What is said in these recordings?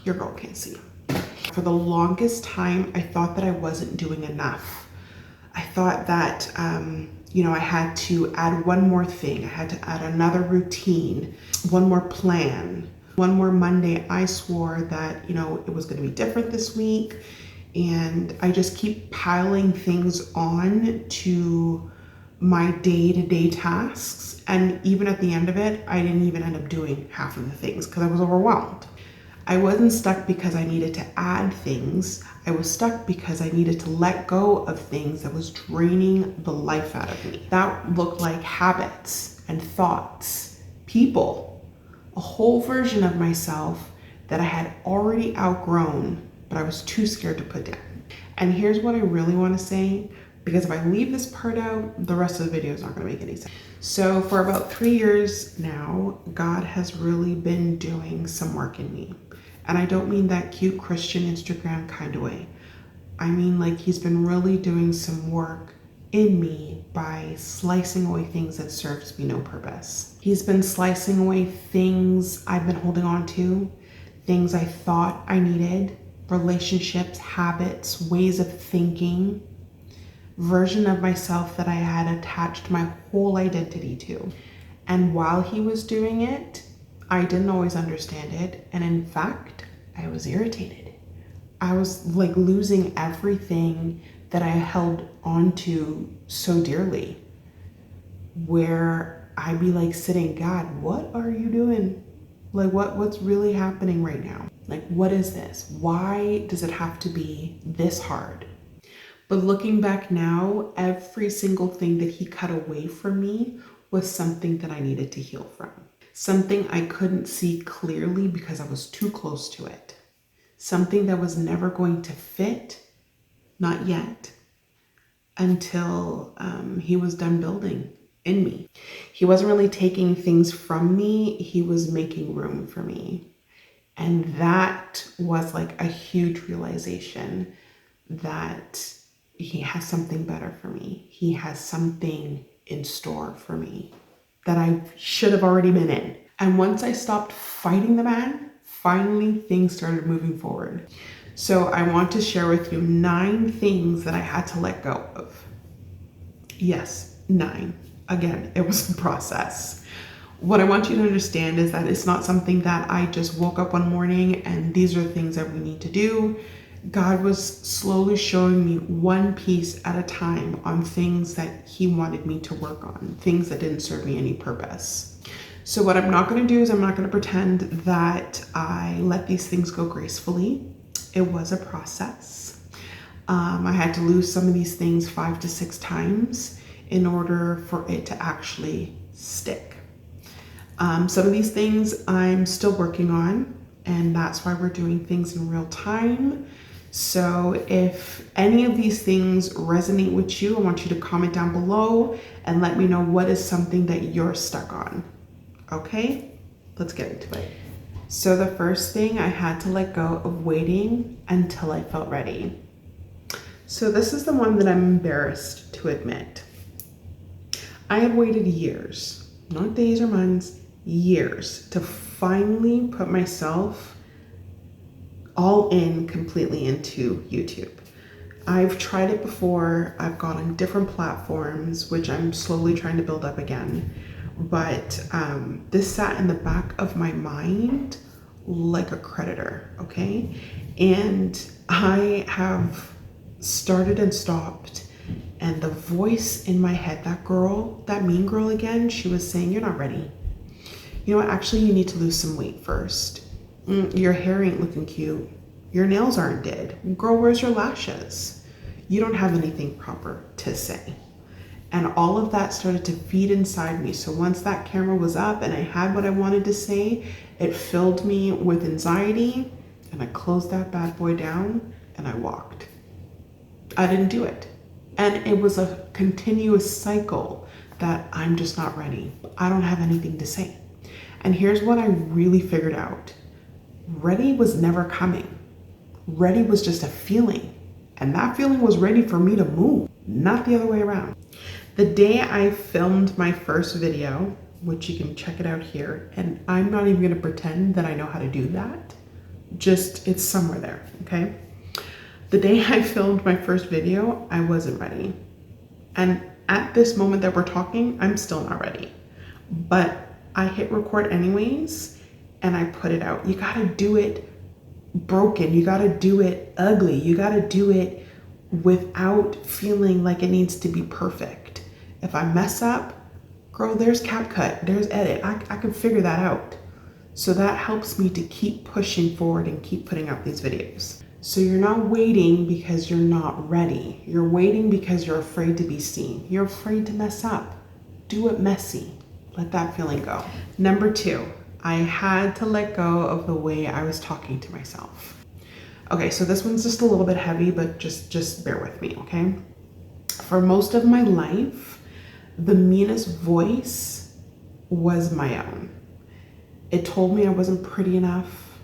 Your girl can't see. For the longest time, I thought that I wasn't doing enough. I thought that, I had to add one more thing. I had to add another routine, one more plan. One more Monday, I swore that, it was going to be different this week. And I just keep piling things on to my day-to-day tasks. And even at the end of it, I didn't even end up doing half of the things because I was overwhelmed. I wasn't stuck because I needed to add things. I was stuck because I needed to let go of things that was draining the life out of me. That looked like habits and thoughts, people, a whole version of myself that I had already outgrown, but I was too scared to put down. And here's what I really want to say, because if I leave this part out, the rest of the video is not going to make any sense. So for about 3 years now, God has really been doing some work in me. And I don't mean that cute Christian Instagram kind of way. I mean like he's been really doing some work in me by slicing away things that serves me no purpose. He's been slicing away things I've been holding on to, things I thought I needed, relationships, habits, ways of thinking, version of myself that I had attached my whole identity to. And while he was doing it, I didn't always understand it. And in fact, I was irritated. I was like losing everything that I held on to so dearly, where I'd be like sitting, God, what are you doing? Like what's really happening right now? Like, what is this? Why does it have to be this hard? But looking back now, every single thing that he cut away from me was something that I needed to heal from. Something I couldn't see clearly because I was too close to it. Something that was never going to fit, not yet, until he was done building in me. He wasn't really taking things from me, he was making room for me. And that was like a huge realization that he has something better for me. He has something in store for me that I should have already been in. And once I stopped fighting the man, finally things started moving forward. So I want to share with you 9 things that I had to let go of. Yes, 9. Again, it was a process. What I want you to understand is that it's not something that I just woke up one morning and these are things that we need to do. God was slowly showing me one piece at a time on things that he wanted me to work on, things that didn't serve me any purpose. So what I'm not going to do is I'm not going to pretend that I let these things go gracefully. It was a process. I had to lose some of these things 5 to 6 times in order for it to actually stick. Some of these things I'm still working on, and that's why we're doing things in real time. So if any of these things resonate with you, I want you to comment down below and let me know what is something that you're stuck on. Okay, let's get into it. So the first thing, I had to let go of waiting until I felt ready. So this is the one that I'm embarrassed to admit. I have waited years, not days or months, years, to finally put myself all in completely into YouTube. I've tried it before. I've gone on different platforms, which I'm slowly trying to build up again. But this sat in the back of my mind like a creditor, okay? And I have started and stopped. And the voice in my head, that girl, that mean girl again, she was saying, you're not ready. You know what, actually you need to lose some weight first. Your hair ain't looking cute. Your nails aren't did. Girl, where's your lashes? You don't have anything proper to say. And all of that started to feed inside me. So once that camera was up and I had what I wanted to say, it filled me with anxiety, and I closed that bad boy down and I walked. I didn't do it. And it was a continuous cycle that I'm just not ready. I don't have anything to say. And here's what I really figured out. Ready was never coming. Ready was just a feeling. And that feeling was ready for me to move, not the other way around. The day I filmed my first video, which you can check it out here, and I'm not even gonna pretend that I know how to do that. Just, it's somewhere there, okay? The day I filmed my first video, I wasn't ready. And at this moment that we're talking, I'm still not ready. But I hit record anyways, and I put it out. You gotta do it broken. You gotta do it ugly. You gotta do it without feeling like it needs to be perfect. If I mess up, girl, there's CapCut, there's edit. I can figure that out. So that helps me to keep pushing forward and keep putting out these videos. So you're not waiting because you're not ready. You're waiting because you're afraid to be seen. You're afraid to mess up. Do it messy. Let that feeling go. Number 2, I had to let go of the way I was talking to myself. Okay, so this one's just a little bit heavy, but just bear with me, okay? For most of my life, the meanest voice was my own. It told me I wasn't pretty enough,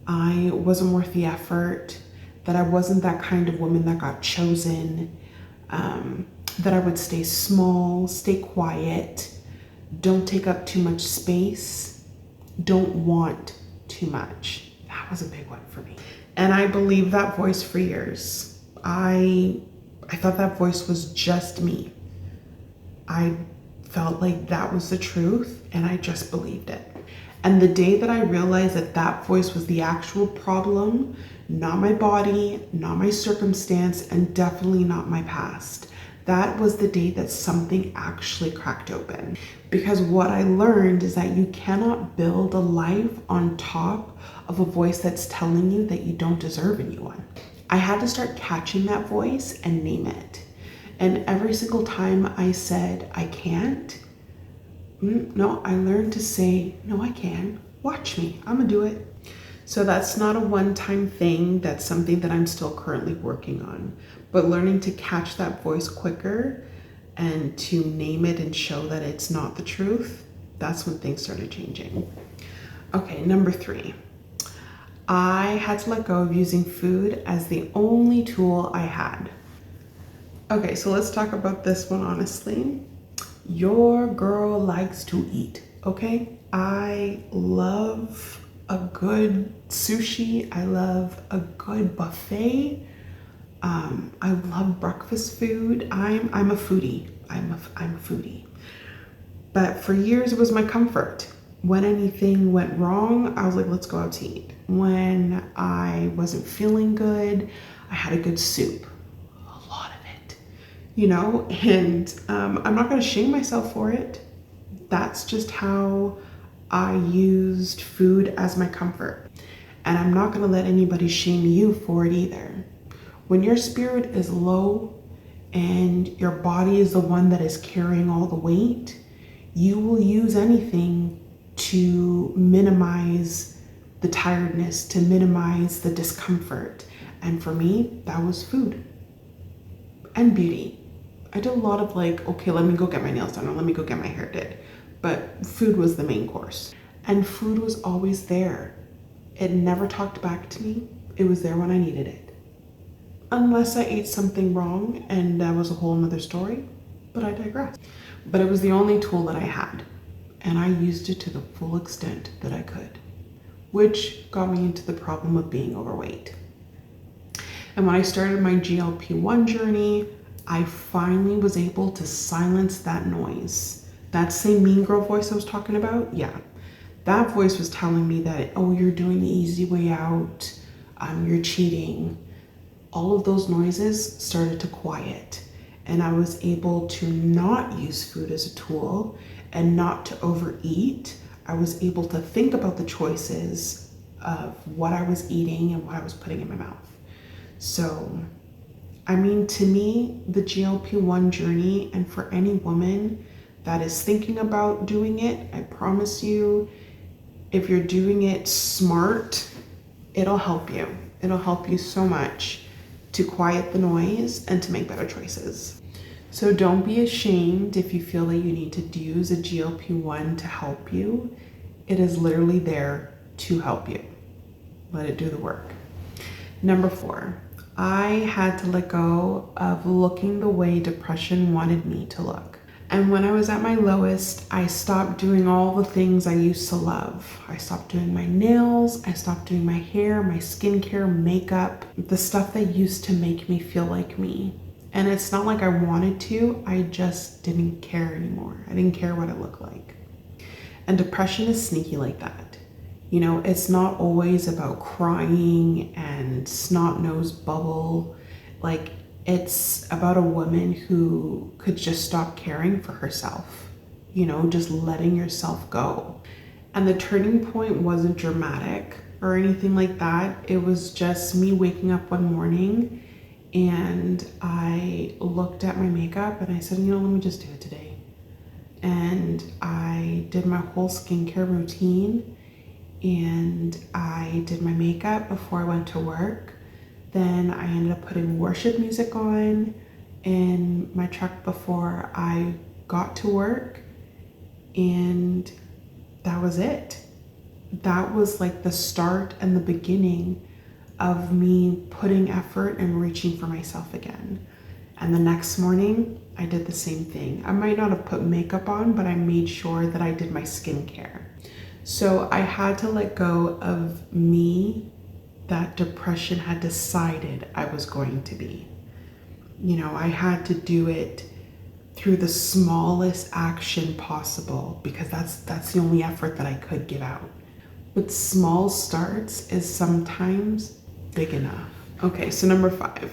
I wasn't worth the effort, that I wasn't that kind of woman that got chosen, that I would stay small, stay quiet, don't take up too much space, don't want too much. That was a big one for me. And I believed that voice for years. I thought that voice was just me. I felt like that was the truth, and I just believed it. And the day that I realized that that voice was the actual problem, not my body, not my circumstance, and definitely not my past, that was the day that something actually cracked open. Because what I learned is that you cannot build a life on top of a voice that's telling you that you don't deserve anyone. I had to start catching that voice and name it. And every single time I said, I can't, no, I learned to say, no, I can. Watch me, I'm gonna do it. So that's not a one-time thing. That's something that I'm still currently working on. But learning to catch that voice quicker and to name it and show that it's not the truth, that's when things started changing. Okay, number 3. I had to let go of using food as the only tool I had. Okay, so let's talk about this one honestly. Your girl likes to eat, okay? I love a good sushi. I love a good buffet. I love breakfast food. I'm a foodie. I'm a foodie. But for years it was my comfort. When anything went wrong, I was like, let's go out to eat. When I wasn't feeling good, I had a good soup. A lot of it, you know? And I'm not gonna shame myself for it. That's just how I used food as my comfort. And I'm not gonna let anybody shame you for it either. When your spirit is low and your body is the one that is carrying all the weight, you will use anything to minimize the tiredness, to minimize the discomfort. And for me, that was food and beauty. I did a lot of like, okay, let me go get my nails done or let me go get my hair did. But food was the main course. And food was always there. It never talked back to me. It was there when I needed it. Unless I ate something wrong, and that was a whole nother story, but I digress. But it was the only tool that I had, and I used it to the full extent that I could, which got me into the problem of being overweight. And when I started my GLP-1 journey, I finally was able to silence that noise. That same mean girl voice I was talking about, yeah. That voice was telling me that, oh, you're doing the easy way out, you're cheating. All of those noises started to quiet, and I was able to not use food as a tool and not to overeat. I was able to think about the choices of what I was eating and what I was putting in my mouth. So, I mean, to me, the GLP-1 journey, and for any woman that is thinking about doing it, I promise you, if you're doing it smart, it'll help you. It'll help you so much to quiet the noise and to make better choices. So don't be ashamed if you feel that you need to use a GLP-1 to help you. It is literally there to help you. Let it do the work. Number 4, I had to let go of looking the way depression wanted me to look. And when I was at my lowest, I stopped doing all the things I used to love. I stopped doing my nails, I stopped doing my hair, my skincare, makeup, the stuff that used to make me feel like me. And it's not like I wanted to, I just didn't care anymore. I didn't care what it looked like. And depression is sneaky like that. You know, it's not always about crying and snot nose bubble. Like, it's about a woman who could just stop caring for herself, you know, just letting yourself go. And the turning point wasn't dramatic or anything like that. It was just me waking up one morning and I looked at my makeup and I said, you know, let me just do it today. And I did my whole skincare routine and I did my makeup before I went to work. Then I ended up putting worship music on in my truck before I got to work, and that was it. That was like the start and the beginning of me putting effort and reaching for myself again. And the next morning, I did the same thing. I might not have put makeup on, but I made sure that I did my skincare. So I had to let go of me that depression had decided I was going to be. You know, I had to do it through the smallest action possible because that's the only effort that I could give out. But small starts is sometimes big enough. Okay, so number 5.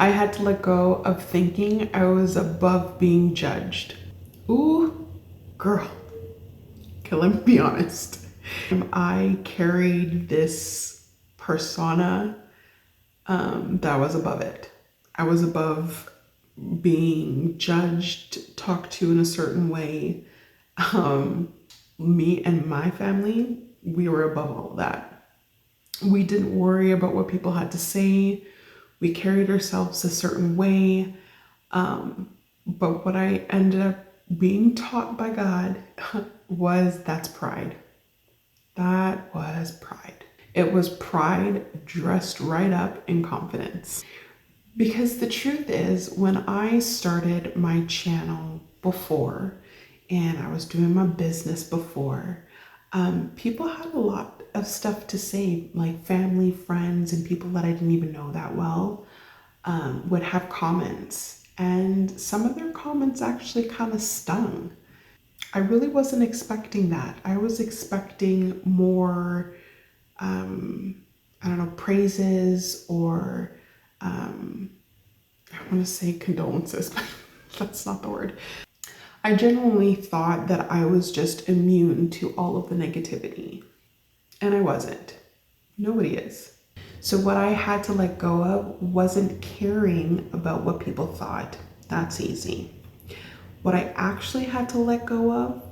I had to let go of thinking I was above being judged. Ooh, girl. Okay, let me be honest. I carried this persona that was above it. I was above being judged, talked to in a certain way. Me and my family, we were above all of that. We didn't worry about what people had to say. We carried ourselves a certain way. But what I ended up being taught by God was that's pride. That was pride. It was pride dressed right up in confidence. Because the truth is, when I started my channel before, and I was doing my business before, people had a lot of stuff to say, like family, friends, and people that I didn't even know that well would have comments. And some of their comments actually kind of stung. I really wasn't expecting that. I was expecting more I don't know, praises or I want to say condolences, but that's not the word. I genuinely thought that I was just immune to all of the negativity, and I wasn't. Nobody is. So what I had to let go of wasn't caring about what people thought. That's easy. What I actually had to let go of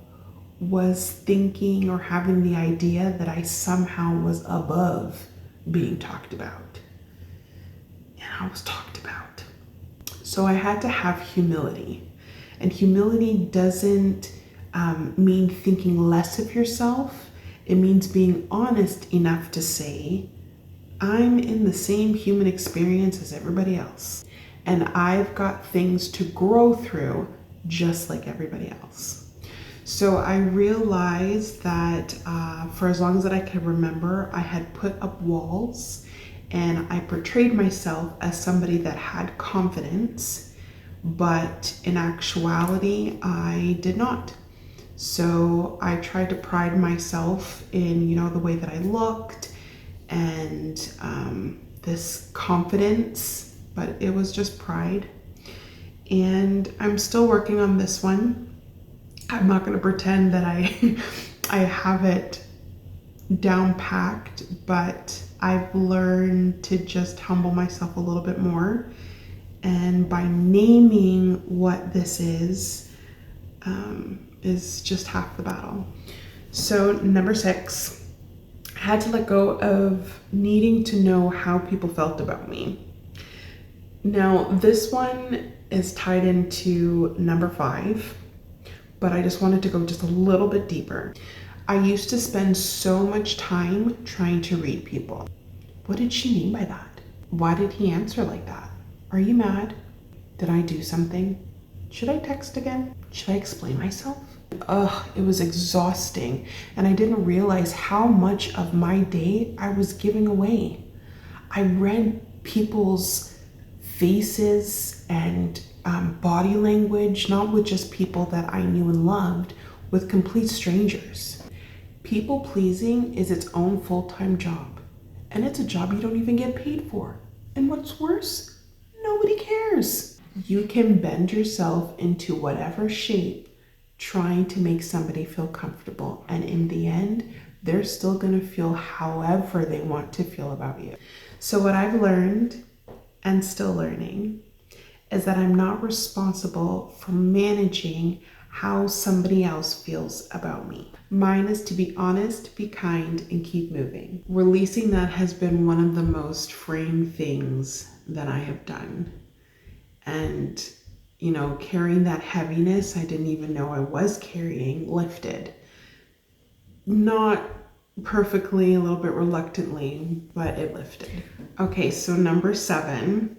was thinking or having the idea that I somehow was above being talked about. And I was talked about. So I had to have humility. And humility doesn't mean thinking less of yourself. It means being honest enough to say, I'm in the same human experience as everybody else. And I've got things to grow through just like everybody else. So I realized that for as long as that I can remember, I had put up walls and I portrayed myself as somebody that had confidence, but in actuality, I did not. So I tried to pride myself in, you know, the way that I looked and this confidence, but it was just pride. And I'm still working on this one. I'm not going to pretend that I have it down packed, but I've learned to just humble myself a little bit more. And by naming what this is just half the battle. So number 6, I had to let go of needing to know how people felt about me. Now, this one is tied into number 5. But I just wanted to go just a little bit deeper. I used to spend so much time trying to read people. What did she mean by that? Why did he answer like that? Are you mad? Did I do something? Should I text again? Should I explain myself? Ugh, it was exhausting. And I didn't realize how much of my day I was giving away. I read people's faces and body language, not with just people that I knew and loved, with complete strangers. People pleasing is its own full-time job, and it's a job you don't even get paid for. And what's worse, nobody cares. You can bend yourself into whatever shape trying to make somebody feel comfortable, and in the end, they're still gonna feel however they want to feel about you. So what I've learned, and still learning, is that I'm not responsible for managing how somebody else feels about me. Mine is to be honest, be kind, and keep moving. Releasing that has been one of the most freeing things that I have done. And, carrying that heaviness I didn't even know I was carrying lifted. Not perfectly, a little bit reluctantly, but it lifted. Okay, so number 7,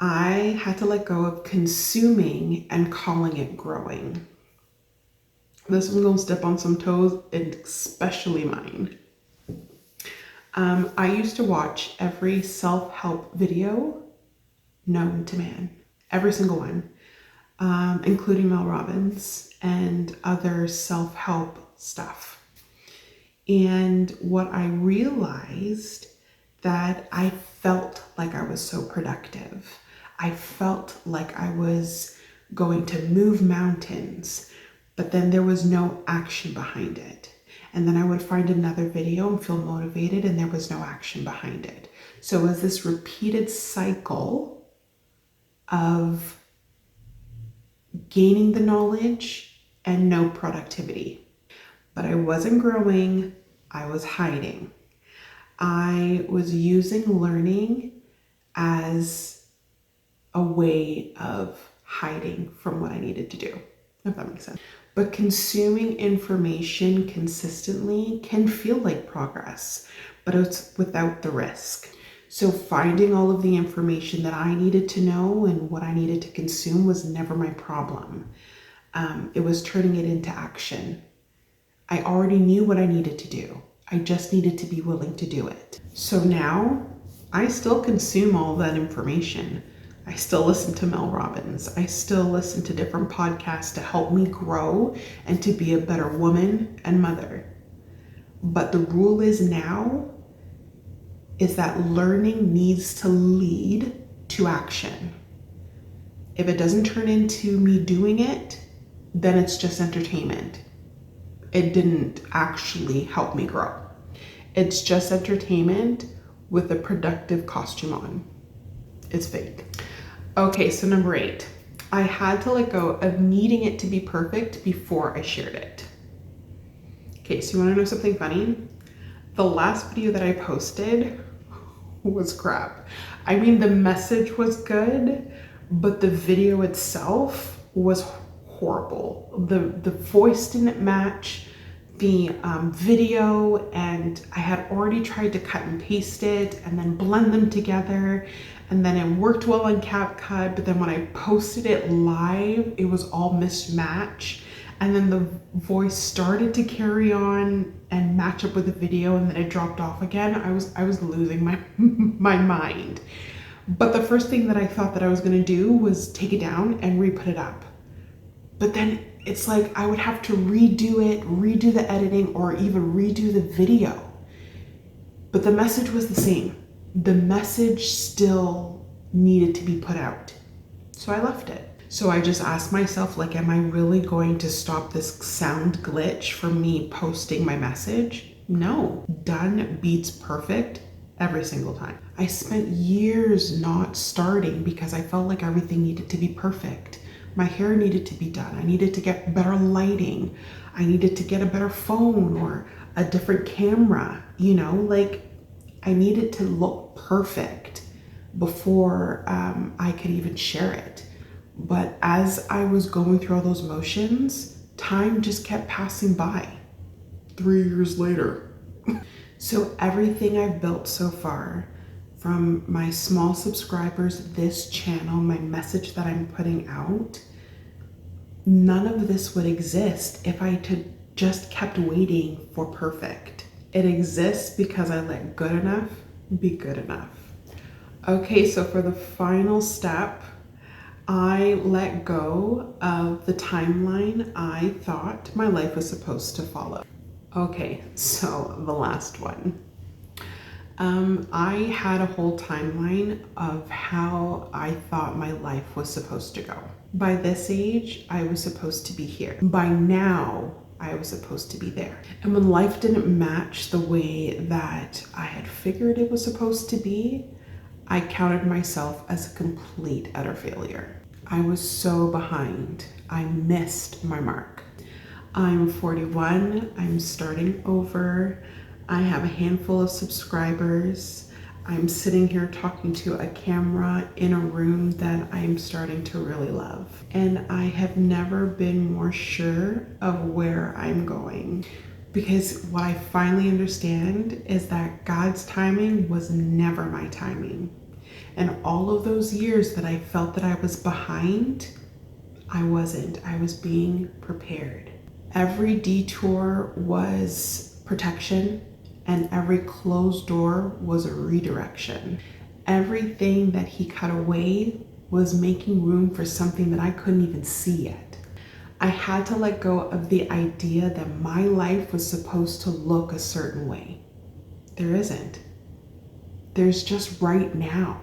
I had to let go of consuming and calling it growing. This one's gonna step on some toes, and especially mine. I used to watch every self-help video known to man, every single one, including Mel Robbins and other self-help stuff. And what I realized, that I felt like I was so productive. I felt like I was going to move mountains, but then there was no action behind it. And then I would find another video and feel motivated, and there was no action behind it. So it was this repeated cycle of gaining the knowledge and no productivity. But I wasn't growing, I was hiding. I was using learning as a way of hiding from what I needed to do, if that makes sense. But consuming information consistently can feel like progress, but it's without the risk. So finding all of the information that I needed to know and what I needed to consume was never my problem. It was turning it into action. I already knew what I needed to do. I just needed to be willing to do it. So now I still consume all that information. I still listen to Mel Robbins. I still listen to different podcasts to help me grow and to be a better woman and mother. But the rule is now is that learning needs to lead to action. If it doesn't turn into me doing it, then it's just entertainment. It didn't actually help me grow. It's just entertainment with a productive costume on. It's fake. Okay, so number 8, I had to let go of needing it to be perfect before I shared it. Okay, so you wanna know something funny? The last video that I posted was crap. I mean, the message was good, but the video itself was horrible. The voice didn't match the video, and I had already tried to cut and paste it and then blend them together, and then it worked well on CapCut, but then when I posted it live, it was all mismatched, and then the voice started to carry on and match up with the video, and then it dropped off again. I was losing my mind. But the first thing that I thought that I was gonna do was take it down and re-put it up. But then it's like I would have to redo it, redo the editing, or even redo the video. But the message was the same. The message still needed to be put out. So I left it. So I just asked myself, like, am I really going to stop this sound glitch from me posting my message? No. Done beats perfect every single time. I spent years not starting because I felt like everything needed to be perfect. My hair needed to be done. I needed to get better lighting. I needed to get a better phone or a different camera, like I needed to look perfect before I could even share it. But as I was going through all those motions, time just kept passing by. 3 years later. So everything I've built so far, from my small subscribers, this channel, my message that I'm putting out, none of this would exist if I had just kept waiting for perfect. It exists because I let good enough be good enough. Okay, so for the final step, I let go of the timeline I thought my life was supposed to follow. Okay, so the last one. I had a whole timeline of how I thought my life was supposed to go. By this age, I was supposed to be here. By now, I was supposed to be there. And when life didn't match the way that I had figured it was supposed to be, I counted myself as a complete utter failure. I was so behind. I missed my mark. I'm 41, I'm starting over. I have a handful of subscribers. I'm sitting here talking to a camera in a room that I'm starting to really love. And I have never been more sure of where I'm going. Because what I finally understand is that God's timing was never my timing. And all of those years that I felt that I was behind, I wasn't. I was being prepared. Every detour was protection, and every closed door was a redirection. Everything that he cut away was making room for something that I couldn't even see yet. I had to let go of the idea that my life was supposed to look a certain way. There isn't. There's just right now.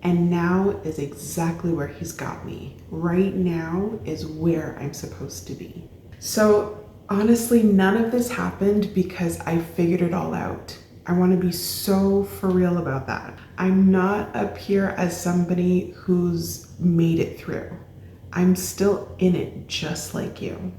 And now is exactly where he's got me. Right now is where I'm supposed to be. So honestly, none of this happened because I figured it all out. I want to be so for real about that. I'm not up here as somebody who's made it through. I'm still in it just like you.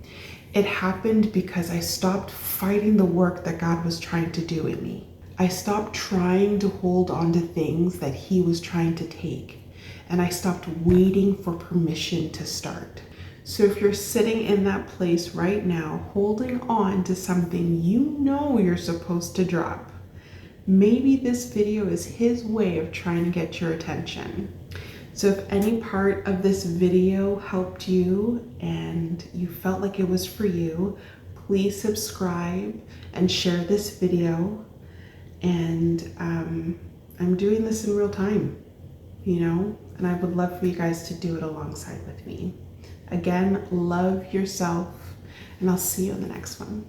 It happened because I stopped fighting the work that God was trying to do in me. I stopped trying to hold on to things that he was trying to take. And I stopped waiting for permission to start. So if you're sitting in that place right now, holding on to something you know you're supposed to drop, maybe this video is his way of trying to get your attention. So if any part of this video helped you and you felt like it was for you, please subscribe and share this video. And I'm doing this in real time, and I would love for you guys to do it alongside with me. Again, love yourself, and I'll see you in the next one.